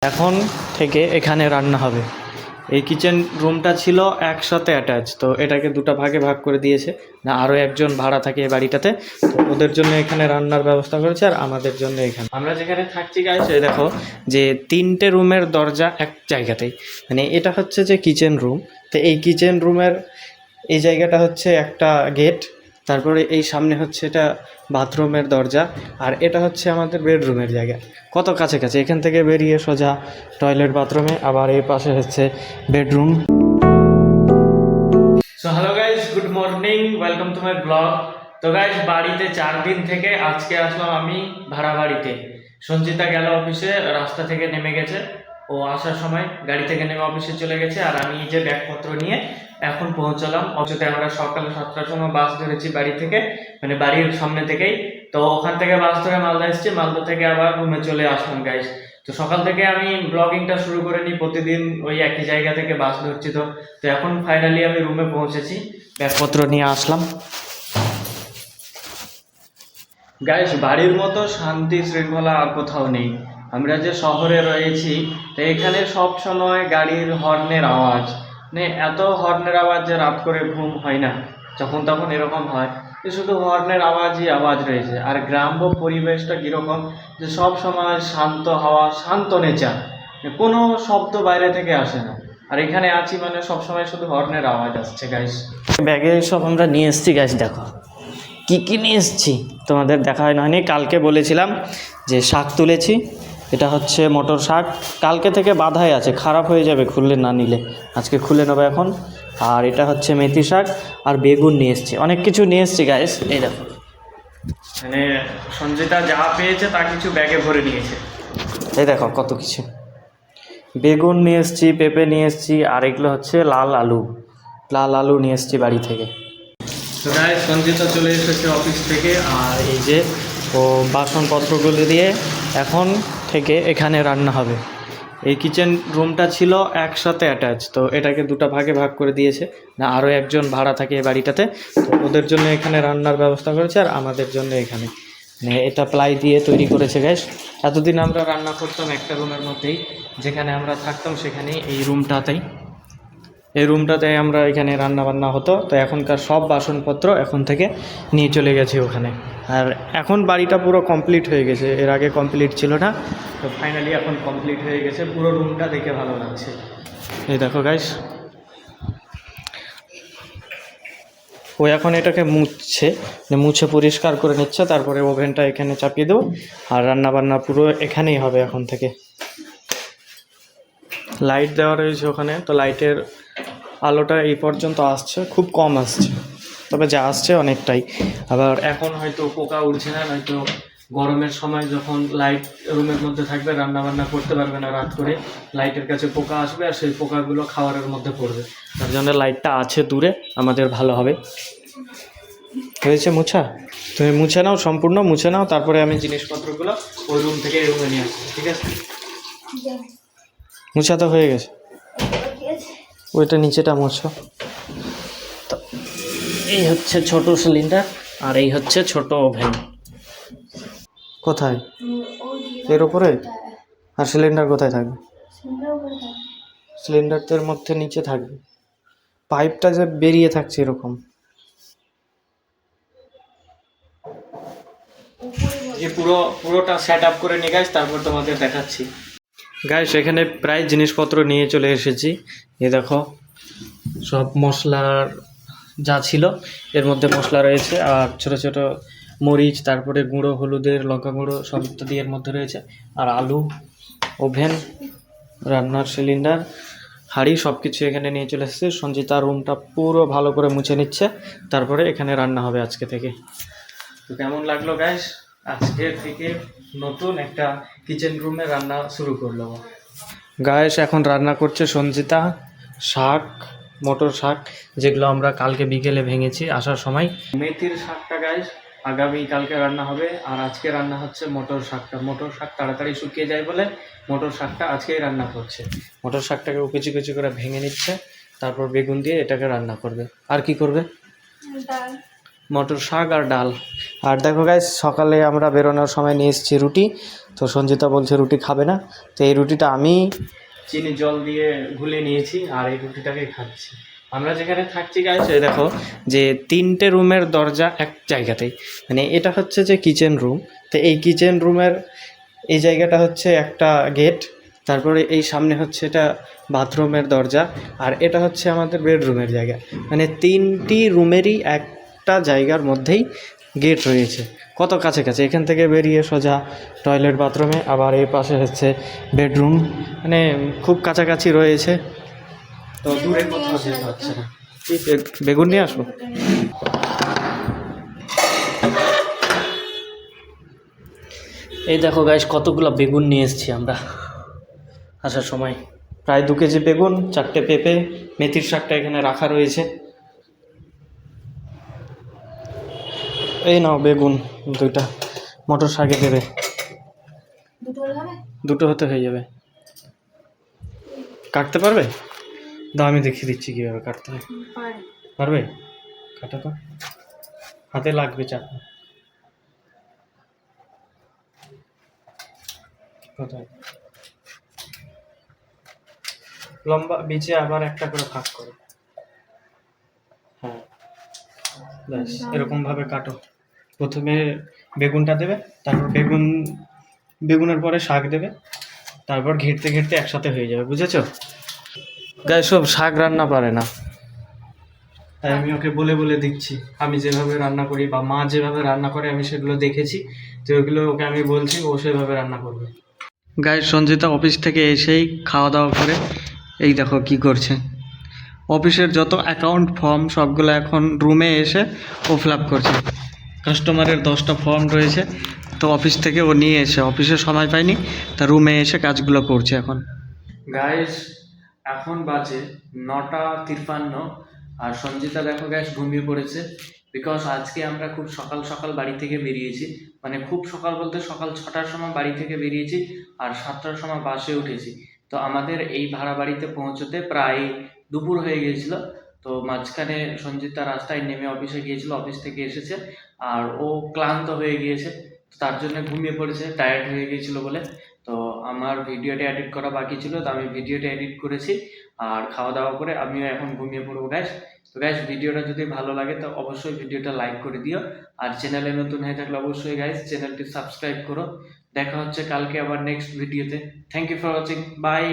এখন থেকে এখানে রান্না হবে। এই কিচেন রুমটা ছিল একসাথে অ্যাটাচ, তো এটাকে দুটো ভাগে ভাগ করে দিয়েছে। না, আরও একজন ভাড়া থাকে এই বাড়িটাতে, তো ওদের জন্য এখানে রান্নার ব্যবস্থা করেছে আর আমাদের জন্য এখানে। আমরা যেখানে থাকছি গাইস, এই দেখো যে 3টে রুমের দরজা এক জায়গাতেই, মানে এটা হচ্ছে যে কিচেন রুম। তো এই কিচেন রুমের এই জায়গাটা হচ্ছে একটা গেট, তারপরে এই সামনে হচ্ছে এটা বাথরুমের দরজা, আর এটা হচ্ছে আমাদের বেডরুমের জায়গা। কত কাছে কাছে, এখান থেকে বেরিয়ে সোজা টয়লেট বাথরুমে, আবার এই পাশে হচ্ছে bedroom. So hello guys, good morning, welcome to my blog. তো গাইজ, বাড়িতে 4 দিন থেকে আজকে আসলাম আমি ভাড়া বাড়িতে। সঞ্চিতা গেল অফিসে, রাস্তা থেকে নেমে গেছে। ও আসার সময় গাড়ি থেকে নেমে অফিসে চলে গেছে, আর আমি যে ব্যাগপত্র নিয়ে এখন পৌঁছালাম অফিসে। আমরা সকালে 7টার সময় বাস ধরেছি বাড়ি থেকে, মানে বাড়ির সামনে থেকেই। তো ওখান থেকে বাস ধরে মালদা এসেছি, মালদা থেকে আবার রুমে চলে আসলাম গাইজ। তো সকাল থেকে আমি ব্লগিংটা শুরু করে নিই, প্রতিদিন ওই একই জায়গা থেকে বাস ধরছি। তো এখন ফাইনালি আমি রুমে পৌঁছেছি, ব্যাগপত্র নিয়ে আসলাম। গাইস, বাড়ির মতো শান্তি শৃঙ্খলা আর কোথাও নেই। আমরা যে শহরে রয়েছি, তো এখানে সব সময় গাড়ির হর্নের আওয়াজ, মানে এত হর্নের আওয়াজ যে রাত করে ঘুম হয় না। যখন তখন এরকম হয় যে শুধু হর্নের আওয়াজই আওয়াজ রয়েছে। আর গ্রাম্য পরিবেশটা কীরকম, যে সব সময় শান্ত হাওয়া, শান্ত নেচার, কোনো শব্দ বাইরে থেকে আসে না। আর এখানে আছি মানে সবসময় শুধু হর্নের আওয়াজ আসছে গাইস। ব্যাগে সব আমরা নিয়ে এসেছি গাইস, দেখো কি কি নিয়ে এসেছি, তোমাদের দেখা হয়নি। কালকে বলেছিলাম যে শাক তুলেছি, এটা হচ্ছে মটর শাক, কালকে থেকে বাঁধাই আছে, খারাপ হয়ে যাবে খুললে না নিলে, আজকে খুলে নেবো এখন। আর এটা হচ্ছে মেথি শাক, আর বেগুন নিয়ে এসেছি, অনেক কিছু নিয়ে এসেছি গাইস। এই দেখো, মানে সঞ্জিতা যা পেয়েছে তা কিছু ব্যাগে ভরে নিয়েছে। এই দেখো কত কিছু, বেগুন নিয়ে এসেছি, পেঁপে নিয়ে এসেছি, আর এগুলো হচ্ছে লাল আলু নিয়ে এসেছি বাড়ি থেকে। তো গাইস, সঞ্জিতা চলে এসেছে অফিস থেকে, আর এই যে ও বাসনপত্রগুলো দিয়ে এখন থেকে এখানে রান্না হবে। এই কিচেন রুমটা ছিল একসাথে অ্যাটাচ, তো এটাকে দুটো ভাগে ভাগ করে দিয়েছে। না, আরও একজন ভাড়া থাকে এই বাড়িটাতে, তো ওদের জন্য এখানে রান্নার ব্যবস্থা করেছে আর আমাদের জন্য এখানে। মানে এটা প্লাই দিয়ে তৈরি করেছে গ্যাস। এতদিন আমরা রান্না করতাম একটা রুমের মধ্যেই, যেখানে আমরা থাকতাম সেখানেই, এই রুমটাতে আমরা এখানে রান্না বান্না হতো। তো এখনকার সব বাসনপত্র এখন থেকে নিয়ে চলে গেছি ওখানে। আর এখন বাড়িটা পুরো কমপ্লিট হয়ে গেছে, এর আগে কমপ্লিট ছিল না, তো ফাইনালি এখন কমপ্লিট হয়ে গেছে। পুরো রুমটা দেখে ভালো লাগছে। এই দেখো গাইস, ও এখন এটাকে মুছে পরিষ্কার করে নিচ্ছে, তারপরে ওভেনটা এখানে চাপিয়ে দেবো, আর রান্না বান্না পুরো এখানেই হবে এখন থেকে। লাইট দেওয়া রয়েছে ওখানে, তো লাইটের আলোটা এই পর্যন্ত আসছে, খুব কম আসছে, তবে যা আসছে অনেকটাই। আবার এখন হয়তো পোকা উড়ছে না, নয়তো গরমের সময় যখন লাইট রুমের মধ্যে থাকবে রান্না বান্না করতে পারবে না, রাত করে লাইটের কাছে পোকা আসবে, আর সেই পোকাগুলো খাবারের মধ্যে পড়বে। তার জন্য লাইটটা আছে দূরে, আমাদের ভালো হবে। হয়েছে মুছা, তুমি মুছে নাও, সম্পূর্ণ মুছে নাও, তারপরে আমি জিনিসপত্রগুলো ওই রুম থেকে এই রুমে নিয়ে আসবো, ঠিক আছে? মুছা তো হয়ে গেছে, ওইটা নিচেটা মুছো। তো এই হচ্ছে ছোট সিলিন্ডার, আর এই হচ্ছে ছোট ওভেন। কোথায়? এর উপরে? আর সিলিন্ডার কোথায় থাকবে? সিলিন্ডারটার মধ্যে নিচে থাকবে, পাইপটা যে বেরিয়ে থাকছে এরকম। এই পুরোটা সেট আপ করে নিয়ে গাইস, তারপর তোমাদের দেখাচ্ছি। গাইস, এখানে প্রায় জিনিসপত্র নিয়ে চলে এসেছি। এই দেখো, সব মশলার যা ছিল এর মধ্যে মশলা রয়েছে, আর ছোট ছোট মরিচ, তারপরে গুঁড়ো হলুদের, লঙ্কা গুঁড়ো সব ইত্যাদি এর মধ্যে রয়েছে। আর আলু, ওভেন, রান্নার সিলিন্ডার, হাঁড়ি, সব কিছু এখানে নিয়ে চলে এসেছে। সঞ্জিতা রুমটা পুরো ভালো করে মুছে নিচ্ছে, তারপরে এখানে রান্না হবে আজকে থেকে। তো কেমন লাগলো গাইস, আজকে থেকে নতুন একটা কিচেন রুমে রান্না শুরু করলো গাইস। এখন রান্না করছে সঞ্জিতা শাক, মটর শাক, যেগুলো আমরা কালকে বিকেলে ভেঙেছি আসার সময়। মেথির শাকটা গাইস আগামী কালকে রান্না হবে, আর আজকে রান্না হচ্ছে মটর শাকটা। মটর শাক তাড়াতাড়ি শুকিয়ে যায় বলে মটর শাকটা আজকেই রান্না করছে। মটর শাকটাকে কুচি কুচি করে ভেঙে নিচ্ছে, তারপর বেগুন দিয়ে এটাকে রান্না করবে। আর কি করবে? মটর শাক আর ডাল। আর দেখো গাইস, সকালে আমরা বেরোনোর সময় নিয়ে এসেছি রুটি। তো সঞ্জিতা বলছে রুটি খাবে না, তো এই রুটিটা আমি চিনি জল দিয়ে গুলে নিয়েছি আর এই রুটিটাকে খাচ্ছি। আমরা যেখানে থাকছি গাইস, এই দেখো যে 3টে রুমের দরজা এক জায়গাতেই, মানে এটা হচ্ছে যে কিচেন রুম। তো এই কিচেন রুমের এই জায়গাটা হচ্ছে একটা গেট, তারপরে এই সামনে হচ্ছে এটা বাথরুমের দরজা, আর এটা হচ্ছে আমাদের বেডরুমের জায়গা। মানে 3টি রুমেরই একটা জায়গার মধ্যেই গেট রয়েছে, কত কাছে কাছে। এখান থেকে বেরিয়ে সোজা টয়লেট বাথরুমে, আবার এই পাশে হচ্ছে বেডরুম, মানে খুব কাছাকাছি রয়েছে। তো দূরে কোথাও যেতে হচ্ছে না। বেগুন নিয়ে আসবো। এই দেখো গাইস, কতগুলো বেগুন নিয়ে এসেছি আমরা আসার সময়। প্রায় 2 কেজি বেগুন, 4টে পেঁপে, মেথির শাকটা এখানে রাখা রয়েছে। এই নাও বেগুন 2টা, মটর শাকে দেবে। দুটো হতে হয়ে যাবে। কাটতে পারবে? দাও, আমি দেখিয়ে দিচ্ছি কীভাবে কাটতে হয়। পারবে? কাটা তো, হাতে লাগবে চাকু। কোথায়? লম্বা বিচে আবার একটা করে ভাগ করো। হ্যাঁ, ব্যাস এরকমভাবে কাটো। প্রথমে বেগুনটা দেবে, তারপর বেগুনের পরে শাক দেবে, তারপর ঘেঁটতে ঘেঁটতে একসাথে হয়ে যাবে, বুঝেছো? গায়ে সব শাক রান্না পারে না, তাই আমি ওকে বলে বলে দিচ্ছি। আমি যেভাবে রান্না করি বা মা যেভাবে রান্না করে আমি সেগুলো দেখেছি, তো ওগুলো ওকে আমি বলছি, ও সেভাবে রান্না করবে। গায়ে সঞ্জিতা অফিস থেকে এসেই খাওয়া দাওয়া করে এই দেখো কি করছে। অফিসের যত অ্যাকাউন্ট ফর্ম সবগুলো এখন রুমে এসে ও ফিল আপ করছে। কাস্টমারের 10টা ফর্ম রয়েছে, তো অফিস থেকে ও নিয়ে এসে, অফিসে সময় পায়নি, তা রুমে এসে কাজগুলো করছে এখন। গাইস, এখন বাজে 9:53, আর সঞ্জিতা দেখো গাইস ঘুমিয়ে পড়েছে। বিকজ আজকে আমরা খুব সকাল সকাল বাড়ি থেকে বেরিয়েছি, মানে খুব সকাল বলতে সকাল 6টার সময় বাড়ি থেকে বেরিয়েছি, আর 7টার সময় বাসে উঠেছি। তো আমাদের এই ভাড়া বাড়িতে পৌঁছতে প্রায় দুপুর হয়ে গিয়েছিল। তো মাঝখানে সঞ্জিতা রাস্তায় নেমে অফিসে গিয়েছিল, অফিস থেকে এসেছে, আর ও ক্লান্ত হয়ে গিয়েছে, তার জন্য ঘুমিয়ে পড়েছে, টায়ার্ড হয়ে গিয়েছিল বলে। তো আমার ভিডিওটা এডিট করা বাকি ছিল, তো আমি ভিডিওটা এডিট করেছি, আর খাওয়া দাওয়া করে আমিও এখন ঘুমিয়ে পড়বো গাইস। তো গাইস, ভিডিওটা যদি ভালো লাগে তো অবশ্যই ভিডিওটা লাইক করে দিও, আর চ্যানেলে নতুন হয়ে থাকলে অবশ্যই গাইস চ্যানেলটি সাবস্ক্রাইব করো। দেখা হচ্ছে কালকে আবার নেক্সট ভিডিওতে। Thank you for watching, by.